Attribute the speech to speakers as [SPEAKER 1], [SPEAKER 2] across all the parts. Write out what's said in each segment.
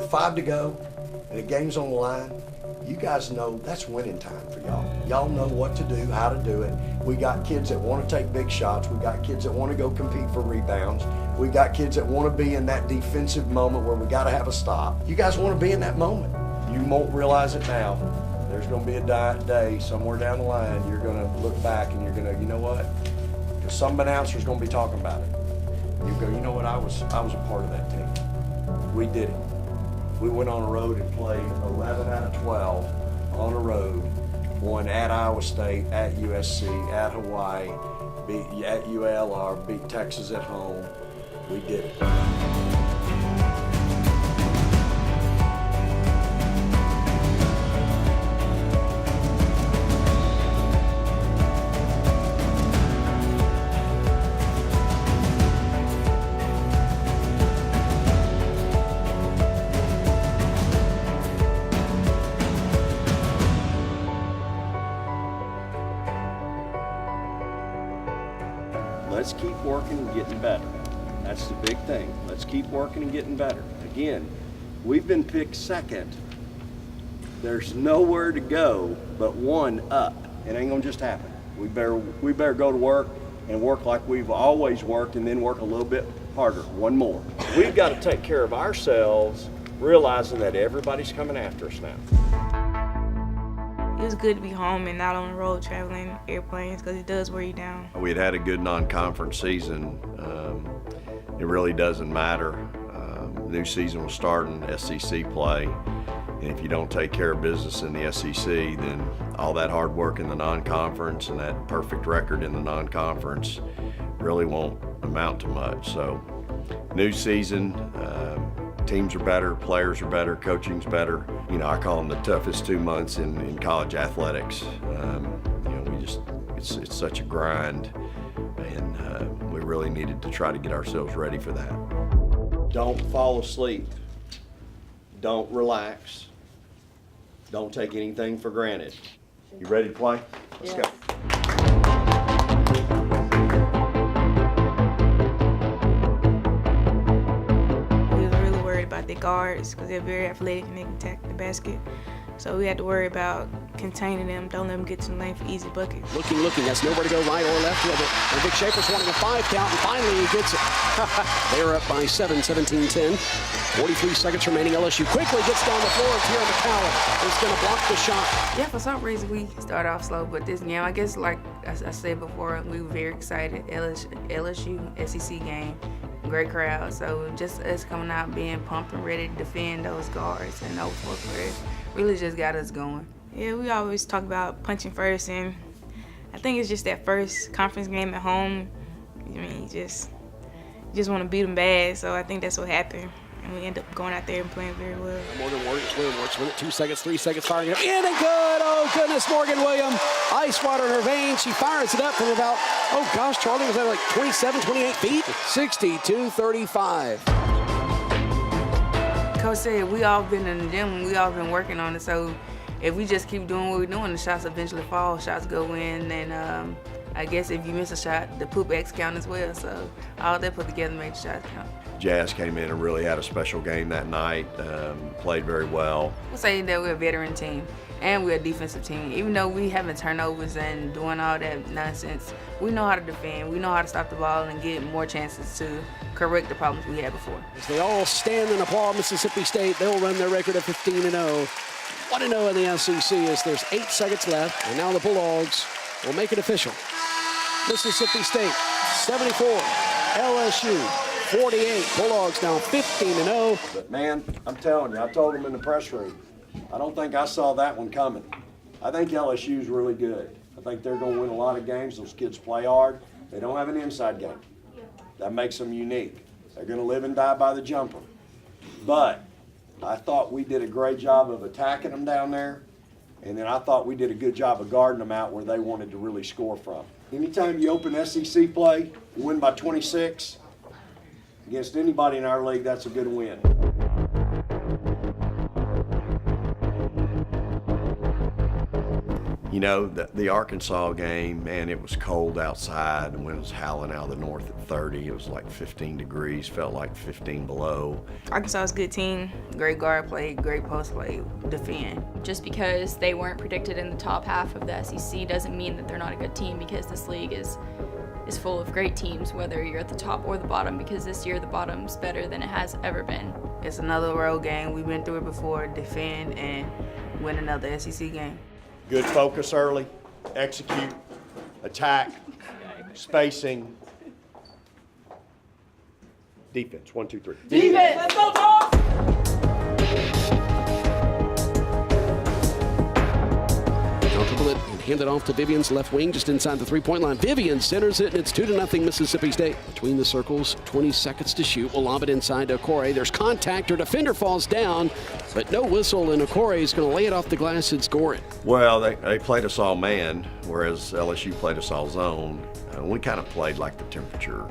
[SPEAKER 1] with 5 to go and the game's on the line, you guys know that's winning time for y'all. Y'all know what to do, how to do it. We got kids that want to take big shots. We got kids that want to go compete for rebounds. We got kids that want to be in that defensive moment where we got to have a stop. You guys want to be in that moment. You won't realize it now. There's going to be a day somewhere down the line you're going to look back and you're going to, you know what? Because some announcer's going to be talking about it. You go, you know what? I was a part of that team. We did it. We went on a road and played 11 out of 12 on a road, won at Iowa State, at USC, at Hawaii, beat at ULR, beat Texas at home. We did it.
[SPEAKER 2] Let's keep working and getting better. That's the big thing. Let's keep working and getting better. Again, we've been picked second. There's nowhere to go but one up. It ain't gonna just happen. We better go to work and work like we've always worked and then work a little bit harder, one more. We've got to take care of ourselves, realizing that everybody's coming after us now.
[SPEAKER 3] It was good to be home and not on the road traveling airplanes because it does wear you down.
[SPEAKER 2] We had a good non-conference season. It really doesn't matter. New season will start in SEC play, and if you don't take care of business in the SEC, then all that hard work in the non-conference and that perfect record in the non-conference really won't amount to much. So, new season, teams are better, players are better, coaching's better. You know, I call them the toughest 2 months in college athletics. You know, it's such a grind, and we really needed to try to get ourselves ready for that. Don't fall asleep. Don't relax. Don't take anything for granted. You ready to play? Let's go.
[SPEAKER 3] About their guards because they're very athletic and they can attack the basket. So we had to worry about containing them, don't let them get to the lane for easy buckets.
[SPEAKER 4] Looking, has nowhere to go right or left with it. And Vic Schaefer's wanting a 5 count, and finally he gets it. They're up by 7, 17-10. 43 seconds remaining. LSU quickly gets down the floor, and Tierra McCallum is going to block the shot.
[SPEAKER 5] Yeah, for some reason we started off slow, but this game, I guess like I said before, we were very excited. LSU SEC game. Great crowd, so just us coming out being pumped and ready to defend those guards and those fourth players really just got us going.
[SPEAKER 3] Yeah, we always talk about punching first, and I think it's just that first conference game at home. I mean, you just want to beat them bad, so I think that's what happened. And we end up going out there and playing very well.
[SPEAKER 4] Morgan Williams works with it. 2 seconds, 3 seconds, firing it up. In and good! Oh, goodness, Morgan Williams. Ice water in her veins. She fires it up from about, oh gosh, Charlie, was that like 27, 28 feet? 62-35.
[SPEAKER 5] Coach said we all been in the gym and we all been working on it, so if we just keep doing what we're doing, the shots eventually fall, shots go in, and I guess if you miss a shot, the poop X count as well, so all that put together made the shots count.
[SPEAKER 2] Jazz came in and really had a special game that night, played very well.
[SPEAKER 5] We'll say that we're a veteran team and we're a defensive team. Even though we having turnovers and doing all that nonsense, we know how to defend, we know how to stop the ball and get more chances to correct the problems we had before.
[SPEAKER 4] As they all stand and applaud Mississippi State, they'll run their record of 15-0. 1-0 in the SEC as there's 8 seconds left, and now the Bulldogs will make it official. Mississippi State, 74, LSU, 48. Bulldogs now 15-0.
[SPEAKER 2] But man, I'm telling you, I told them in the press room, I don't think I saw that one coming. I think LSU's really good. I think they're going to win a lot of games. Those kids play hard. They don't have an inside game. That makes them unique. They're going to live and die by the jumper. But I thought we did a great job of attacking them down there, and then I thought we did a good job of guarding them out where they wanted to really score from. Anytime you open SEC play, you win by 26, against anybody in our league, that's a good win. You know, the Arkansas game, man, it was cold outside. The wind was howling out of the north at 30. It was like 15 degrees, felt like 15 below.
[SPEAKER 3] Arkansas is a good team.
[SPEAKER 5] Great guard play, great post play, defend.
[SPEAKER 6] Just because they weren't predicted in the top half of the SEC doesn't mean that they're not a good team, because this league is full of great teams, whether you're at the top or the bottom, because this year the bottom's better than it has ever been.
[SPEAKER 5] It's another road game. We've been through it before. Defend and win another SEC game.
[SPEAKER 1] Good focus early, execute, attack, spacing. Defense, 1, 2, 3.
[SPEAKER 5] Defense! Let's go, Paul!
[SPEAKER 4] Dribble it and hand it off to Vivian's left wing, just inside the three-point line. Vivian centers it, and it's 2-0 Mississippi State. Between the circles, 20 seconds to shoot. We'll lob it inside to Okore. There's contact. Her defender falls down, but no whistle, and Okore is going to lay it off the glass and score it.
[SPEAKER 2] Well, they played us all man, whereas LSU played us all zone. We kind of played like the temperature.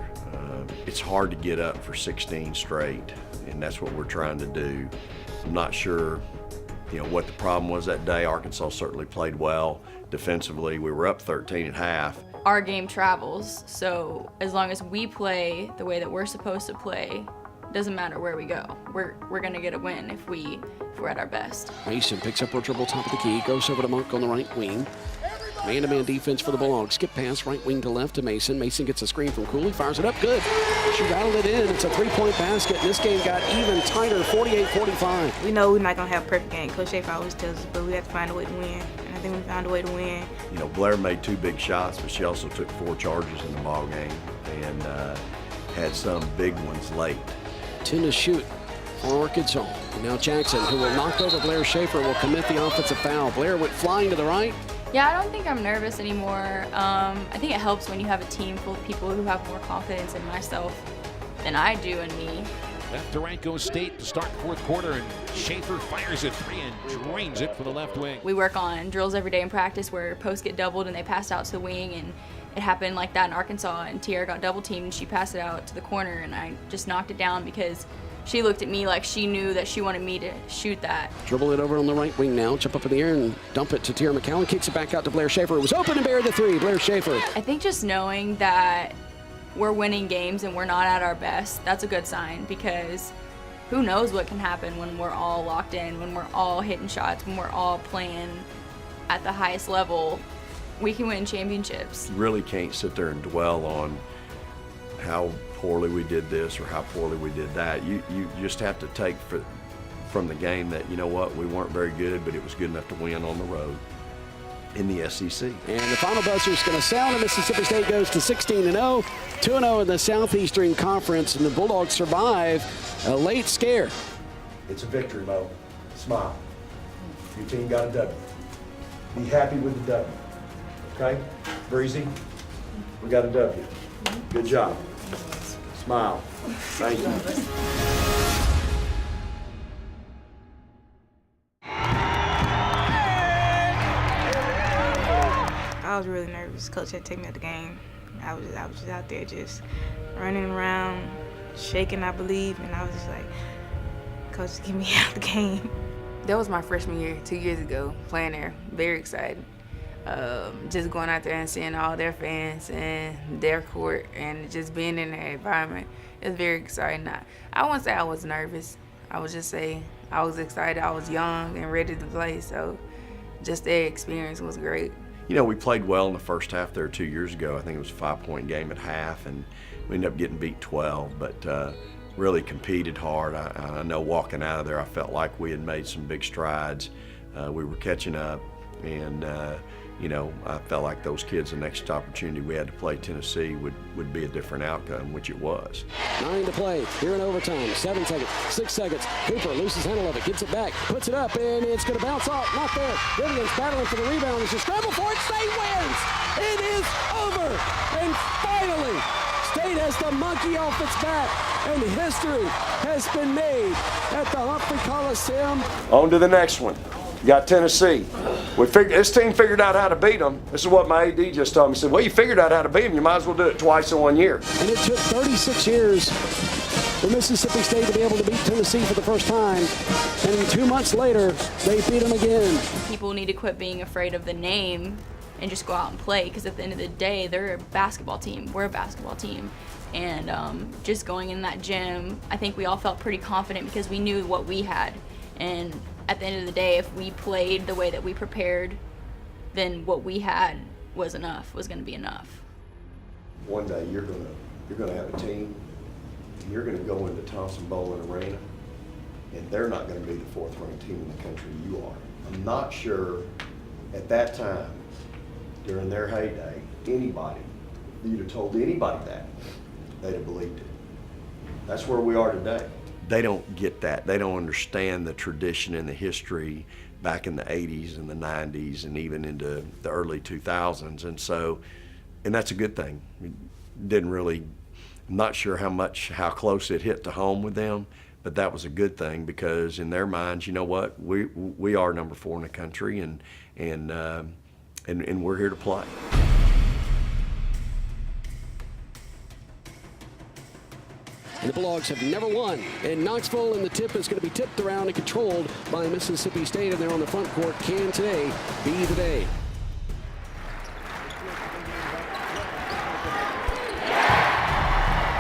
[SPEAKER 2] It's hard to get up for 16 straight, and that's what we're trying to do. I'm not sure what the problem was that day. Arkansas certainly played well defensively. We were up 13 at half.
[SPEAKER 6] Our game travels, so as long as we play the way that we're supposed to play, doesn't matter where we go. We're gonna get a win if we're at our best.
[SPEAKER 4] Mason picks up her dribble, top of the key, goes over to Monk on the right wing. Man-to-man defense for the Bulldogs. Skip pass, right wing to left to Mason. Mason gets a screen from Cooley, fires it up, good. She rattled it in. It's a three-point basket, and this game got even tighter, 48-45.
[SPEAKER 3] We know we're not going to have a perfect game. Coach Schaefer always tells us, but we have to find a way to win. And I think we found a way to win.
[SPEAKER 2] Blair made 2 big shots, but she also took 4 charges in the ball game and had some big ones late.
[SPEAKER 4] 10 to shoot for Arkansas. And now Jackson, who will knock over Blair Schaefer, will commit the offensive foul. Blair went flying to the right.
[SPEAKER 6] Yeah, I don't think I'm nervous anymore. I think it helps when you have a team full of people who have more confidence in myself than I do in me.
[SPEAKER 7] Left Durango State to start the fourth quarter, and Schaefer fires it free and drains it for the left wing.
[SPEAKER 6] We work on drills every day in practice where posts get doubled and they pass out to the wing, and it happened like that in Arkansas, and Tiara got double teamed and she passed it out to the corner, and I just knocked it down because she looked at me like she knew that she wanted me to shoot that.
[SPEAKER 4] Dribble it over on the right wing now, jump up in the air and dump it to Tiara McCowan, kicks it back out to Blair Schaefer. It was open and buried the three. Blair Schaefer.
[SPEAKER 6] I think just knowing that we're winning games and we're not at our best, that's a good sign, because who knows what can happen when we're all locked in, when we're all hitting shots, when we're all playing at the highest level. We can win championships.
[SPEAKER 2] You really can't sit there and dwell on how poorly we did this or how poorly we did that. You just have to take from the game that, you know what, we weren't very good, but it was good enough to win on the road in the SEC.
[SPEAKER 4] And the final buzzer is going to sound, and Mississippi State goes to 16-0, 2-0 in the Southeastern Conference, and the Bulldogs survive a late scare.
[SPEAKER 1] It's a victory, Mo. Smile. Your team got a W. Be happy with the W. Okay? Breezy, we got a W. Good job. Smile. Thank you.
[SPEAKER 3] I was really nervous. Coach had taken me out the game. I was just out there just running around, shaking, I believe, and I was just like, Coach, get me out the game.
[SPEAKER 5] That was my freshman year, 2 years ago, playing there. Very excited. Just going out there and seeing all their fans and their court and just being in their environment. It was very exciting. I won't say I was nervous. I would just say I was excited. I was young and ready to play, so just their experience was great.
[SPEAKER 2] We played well in the first half there 2 years ago. I think it was a 5-point game at half, and we ended up getting beat 12, but really competed hard. I know walking out of there, I felt like we had made some big strides. We were catching up, and I felt like those kids, the next opportunity we had to play Tennessee would be a different outcome, which it was.
[SPEAKER 4] 9 to play here in overtime. 7 seconds, 6 seconds. Cooper loses handle of it, gets it back, puts it up, and it's going to bounce off. Not there. Vivian's battling for the rebound. It's a scramble for it. State wins. It is over. And finally, State has the monkey off its back, and history has been made at the Humphrey Coliseum.
[SPEAKER 1] On to the next one. You got Tennessee. This team figured out how to beat them. This is what my AD just told me. He said, well, you figured out how to beat them. You might as well do it twice in 1 year.
[SPEAKER 4] And it took 36 years for Mississippi State to be able to beat Tennessee for the first time. And 2 months later, they beat them again.
[SPEAKER 6] People need to quit being afraid of the name and just go out and play, because at the end of the day, they're a basketball team. We're a basketball team. And just going in that gym, I think we all felt pretty confident because we knew what we had. And at the end of the day, if we played the way that we prepared, then what we had was going to be enough.
[SPEAKER 1] One day you're gonna have a team, and you're gonna go into Thompson-Boling Arena, and they're not gonna be the fourth-ranked team in the country. You are. I'm not sure at that time, during their heyday, anybody, if you'd have told anybody that, they'd have believed it. That's where we are today. They don't get that. They don't understand the tradition and the history back in the 80s and the 90s and even into the early 2000s. And that's a good thing. I'm not sure how close it hit to home with them, but that was a good thing because in their minds, you know what, we are number 4 in the country, and we're here to play.
[SPEAKER 4] And the Bulldogs have never won in Knoxville, and the tip is going to be tipped around and controlled by Mississippi State, and they're on the front court. Can today be the day?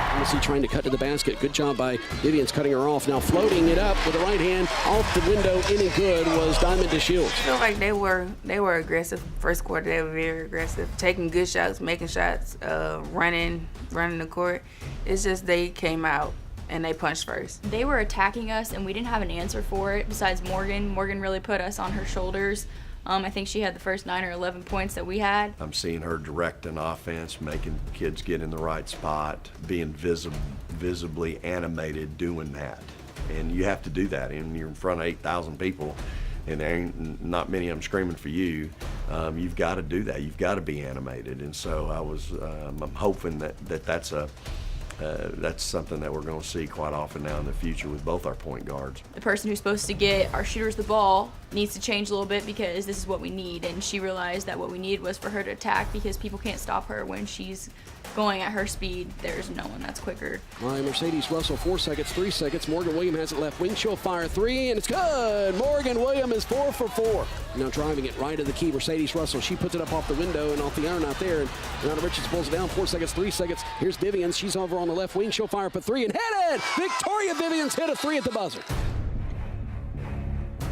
[SPEAKER 4] Tennessee trying to cut to the basket. Good job by Vivian's cutting her off. Now floating it up with the right hand off the window. Any good was Diamond DeShields.
[SPEAKER 5] I feel like they were aggressive. First quarter, they were very aggressive, taking good shots, making shots, running the court. It's just they came out and they punched first.
[SPEAKER 6] They were attacking us, and we didn't have an answer for it besides Morgan. Morgan really put us on her shoulders. I think she had the first 9 or 11 points that we had.
[SPEAKER 2] I'm seeing her direct an offense, making kids get in the right spot, being visibly animated doing that. And you have to do that. And you're in front of 8,000 people, and there ain't not many of them screaming for you. You've got to do that. You've got to be animated. And so I'm hoping that's something that we're going to see quite often now in the future with both our point guards.
[SPEAKER 6] The person who's supposed to get our shooters the ball needs to change a little bit because this is what we need. And she realized that what we needed was for her to attack because people can't stop her when she's going at her speed. There's no one that's quicker.
[SPEAKER 4] All right, Mercedes Russell, 4 seconds, 3 seconds. Morgan Williams has it left wing. She'll fire 3, and it's good. Morgan Williams is 4 for 4. Now driving it right to the key. Mercedes Russell, she puts it up off the window and off the iron out there. And Renata Richards pulls it down. 4 seconds, 3 seconds. Here's Vivian. She's over on the left wing. She'll fire up a 3 and hit it. Victoria Vivian's hit a 3 at the buzzer.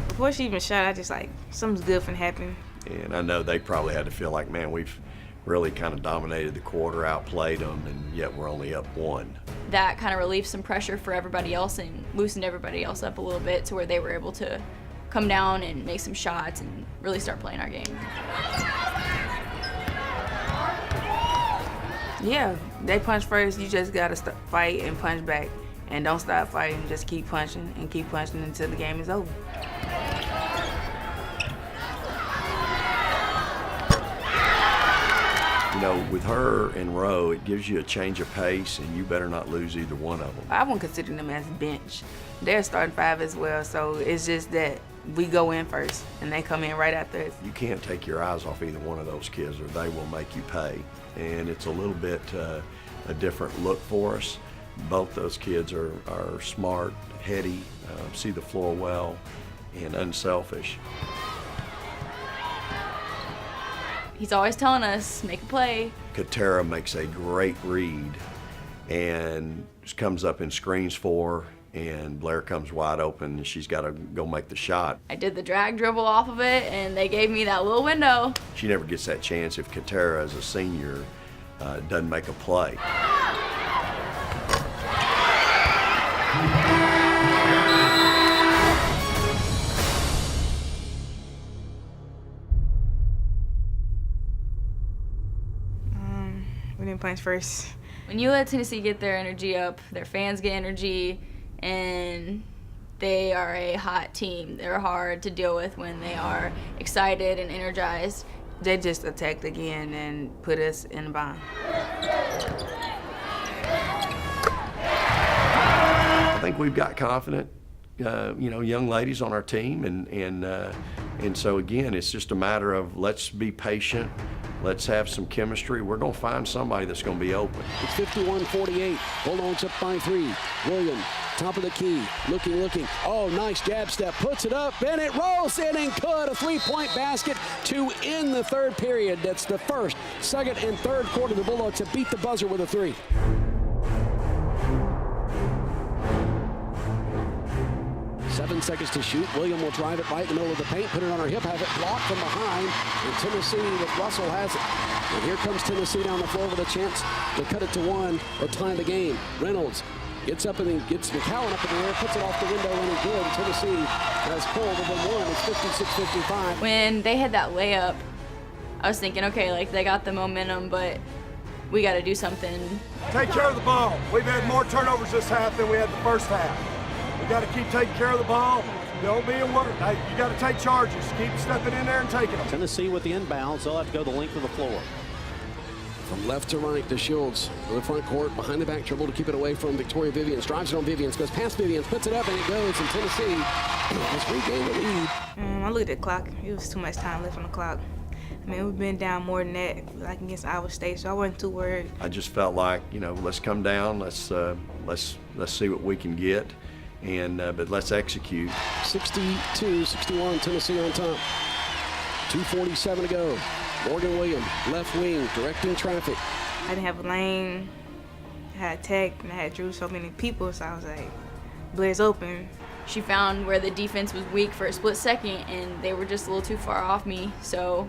[SPEAKER 3] Before she even shot, I just something's good finna happen.
[SPEAKER 2] And I know they probably had to feel like, man, we've really kind of dominated the quarter, outplayed them, and yet we're only up 1.
[SPEAKER 6] That kind of relieved some pressure for everybody else and loosened everybody else up a little bit to where they were able to come down and make some shots and really start playing our game.
[SPEAKER 5] Yeah, they punch first. You just got to fight and punch back. And don't stop fighting. Just keep punching until the game is over.
[SPEAKER 2] You know, with her and Rowe, it gives you a change of pace, and you better not lose either one of them.
[SPEAKER 5] I wouldn't consider them as bench. They're starting 5 as well, so it's just that we go in first, and they come in right after us.
[SPEAKER 2] You can't take your eyes off either one of those kids, or they will make you pay. And it's a little bit a different look for us. Both those kids are smart, heady, see the floor well, and unselfish.
[SPEAKER 6] He's always telling us, make a play.
[SPEAKER 2] Katera makes a great read and comes up and screens for her, and Blair comes wide open, and she's got to go make the shot.
[SPEAKER 6] I did the drag dribble off of it, and they gave me that little window.
[SPEAKER 2] She never gets that chance if Katera, as a senior, doesn't make a play.
[SPEAKER 3] We didn't punch first.
[SPEAKER 6] When you let Tennessee get their energy up, their fans get energy, and they are a hot team. They're hard to deal with when they are excited and energized.
[SPEAKER 5] They just attacked again and put us in a bind.
[SPEAKER 2] I think we've got confident, young ladies on our team, and so again, it's just a matter of let's be patient. Let's have some chemistry. We're going to find somebody that's going to be open.
[SPEAKER 4] It's 51-48. Bulldogs up by 3. William, top of the key, looking. Oh, nice jab step. Puts it up. Bennett rolls in and good. A three-point basket to end the third period. That's the first, second, and third quarter. The Bulldogs have beat the buzzer with a 3. Seven seconds to shoot. William will drive it right in the middle of the paint, put it on her hip, have it blocked from behind, and Tennessee with Russell has it. And here comes Tennessee down the floor with a chance to cut it to 1 or tie the game. Reynolds gets up and then gets McCowan up in the air, puts it off the window, and it's good. Tennessee has pulled within 1. It's 56-55.
[SPEAKER 6] When they had that layup, I was thinking, okay, like they got the momentum, but we got to do something.
[SPEAKER 8] Take care of the ball. We've had more turnovers this half than we had the first half. We got to keep taking care of the ball. Don't be a worry. Hey, you got to take charges. Keep stepping in there and taking them.
[SPEAKER 9] Tennessee with the inbounds. They'll have to go the length of the floor.
[SPEAKER 4] From left to right to Shields on the front court, behind the back dribble to keep it away from Victoria Vivians. Drives it on Vivians, goes past Vivians, puts it up, and it goes. And Tennessee has regained the lead.
[SPEAKER 3] I looked at the clock. It was too much time left on the clock. I mean, we've been down more than that, like against Iowa State, so I wasn't too worried.
[SPEAKER 2] I just felt like, let's come down. Let's see what we can get. But let's execute.
[SPEAKER 4] 62-61, Tennessee on top. 2:47 to go. Morgan Williams, left wing, directing traffic.
[SPEAKER 3] I didn't have a lane. I had Tech, and I had drew so many people, so I was like, Blair's open.
[SPEAKER 6] She found where the defense was weak for a split second, and they were just a little too far off me. So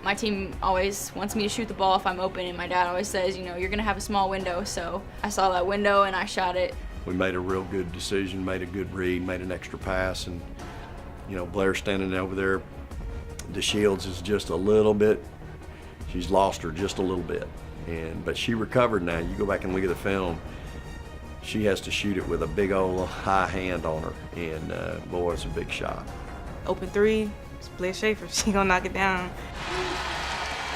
[SPEAKER 6] my team always wants me to shoot the ball if I'm open, and my dad always says, you're going to have a small window. So I saw that window, and I shot it.
[SPEAKER 2] We made a real good decision, made a good read, made an extra pass, and Blair standing over there. The Shields is just a little bit. She's lost her just a little bit, but she recovered now. You go back and look at the film. She has to shoot it with a big old high hand on her, and boy, it's a big shot.
[SPEAKER 3] Open 3, it's Blair Schaefer. She gonna knock it down.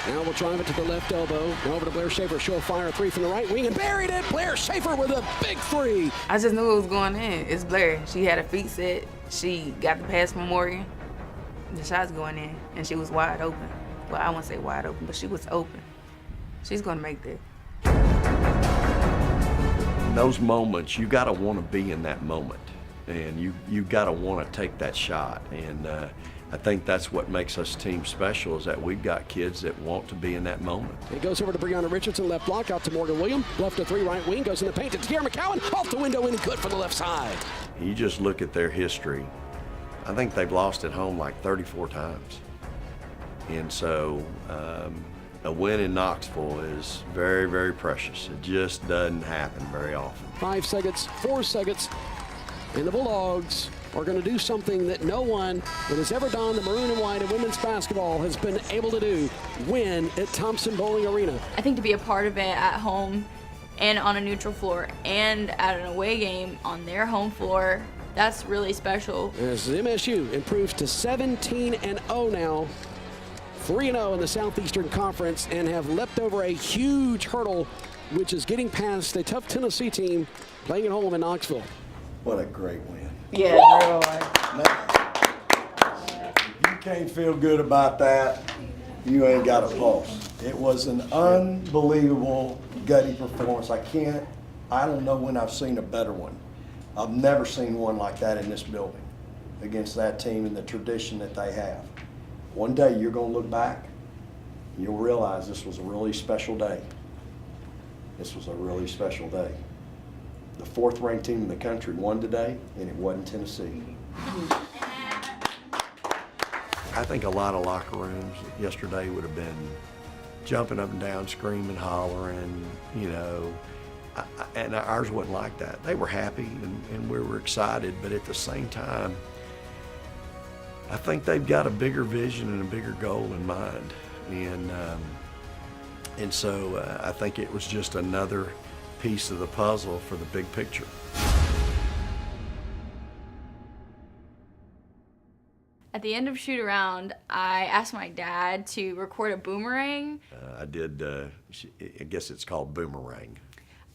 [SPEAKER 4] Now we'll drive it to the left elbow. Now over to Blair Schaefer. She'll fire a 3 from the right wing and buried it. Blair Schaefer with a big 3.
[SPEAKER 5] I just knew it was going in. It's Blair. She had her feet set. She got the pass from Morgan. The shot's going in, and she was wide open. Well, I won't say wide open, but she was open. She's going to make that.
[SPEAKER 2] In those moments, you got to want to be in that moment, and you got to want to take that shot. And I think that's what makes us team special, is that we've got kids that want to be in that moment.
[SPEAKER 4] It goes over to Brianna Richardson, left block, out to Morgan Williams. Left to 3, right wing, goes in the paint to Tierra McCowan. Off the window and good for the left side.
[SPEAKER 2] You just look at their history. I think they've lost at home like 34 times. And so a win in Knoxville is very, very precious. It just doesn't happen very often.
[SPEAKER 4] 5 seconds, 4 seconds, and the Bulldogs are going to do something that no one that has ever donned the maroon and white in women's basketball has been able to do: win at Thompson Bowling Arena.
[SPEAKER 6] I think to be a part of it at home and on a neutral floor and at an away game on their home floor, that's really special.
[SPEAKER 4] As MSU improves to 17-0 now, 3-0 in the Southeastern Conference, and have leapt over a huge hurdle, which is getting past a tough Tennessee team playing at home in Knoxville.
[SPEAKER 1] What a great win.
[SPEAKER 5] Yeah, girl.
[SPEAKER 1] If you can't feel good about that, you ain't got a pulse. It was an unbelievable, gutty performance. I don't know when I've seen a better one. I've never seen one like that in this building against that team and the tradition that they have. One day you're going to look back and you'll realize this was a really special day. This was a really special day. The 4th ranked team in the country won today, and it wasn't Tennessee.
[SPEAKER 2] I think a lot of locker rooms yesterday would have been jumping up and down, screaming, hollering, and ours wasn't like that. They were happy and we were excited, but at the same time, I think they've got a bigger vision and a bigger goal in mind. And so I think it was just another piece of the puzzle for the big picture.
[SPEAKER 6] At the end of shoot around, I asked my dad to record a boomerang.
[SPEAKER 2] I did, I guess it's called boomerang.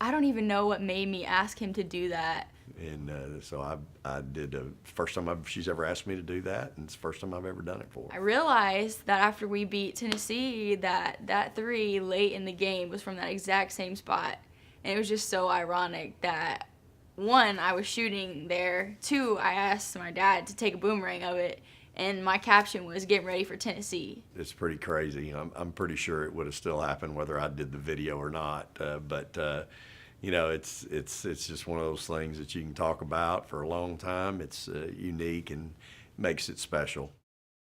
[SPEAKER 6] I don't even know what made me ask him to do that,
[SPEAKER 2] And so I did the first time she's ever asked me to do that, and it's the first time I've ever done it for her.
[SPEAKER 6] I realized that after we beat Tennessee that three late in the game was from that exact same spot. And it was just so ironic that, one, I was shooting there. Two, I asked my dad to take a boomerang of it, and my caption was getting ready for Tennessee.
[SPEAKER 2] It's pretty crazy. I'm pretty sure it would have still happened whether I did the video or not. But you know, it's just one of those things that you can talk about for a long time. It's unique and makes it special.